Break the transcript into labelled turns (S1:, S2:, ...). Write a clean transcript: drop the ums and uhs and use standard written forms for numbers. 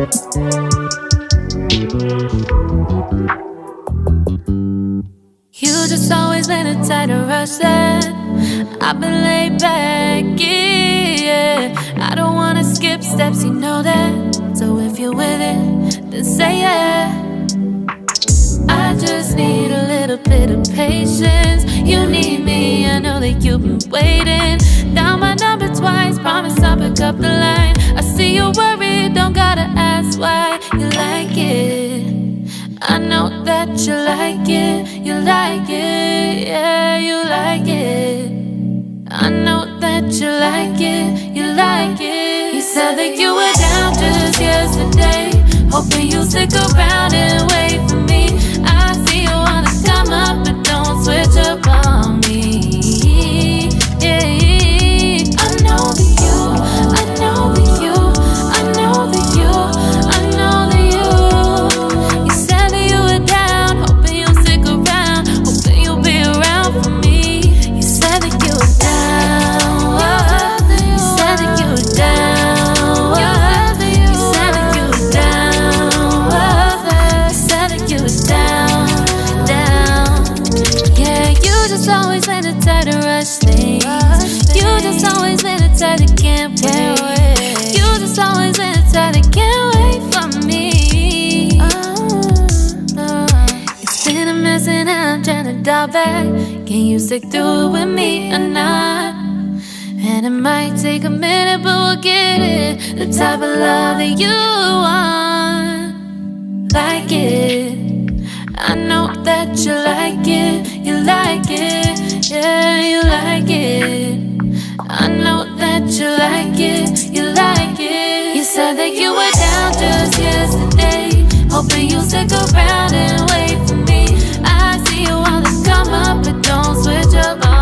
S1: You just always been a tighter rush that I've been laid back, yeah. I don't wanna skip steps, you know that. So if you're with it, then say yeah. I just need a little bit of patience. You need me, I know that you've been waiting. Down my number twice, promise I'll pick up the line. I see you worried, don't gotta ask why. You like it, I know that you like it. You like it, yeah, you like it. I know that you like it, you like it. You said that you were down just yesterday, hoping you'll stick around and wait for me. I see you wanna come up, but don't switch up on me. Yeah, I know that you, I know that you, I know that you, I know that you. You said that you were down, hoping you'll stick around, hoping you'll be around for me. You said that you were down, you said that you were down, you said that you were down, you said that you were down, down. Yeah, you just always been the type to rush things. You just always been the type that can't wait. You just always been the type that can't wait for me. It's been a mess and I'm trying to dial back. Can you stick through it with me or not? And it might take a minute, but we'll get it. The type of love that you want. Like it, I know that you like it. You like it, yeah, you like it. I know that you like it. You like it. You said that you were down just yesterday, hoping you'll stick around and wait for me. I see you wanna come up, but don't switch up.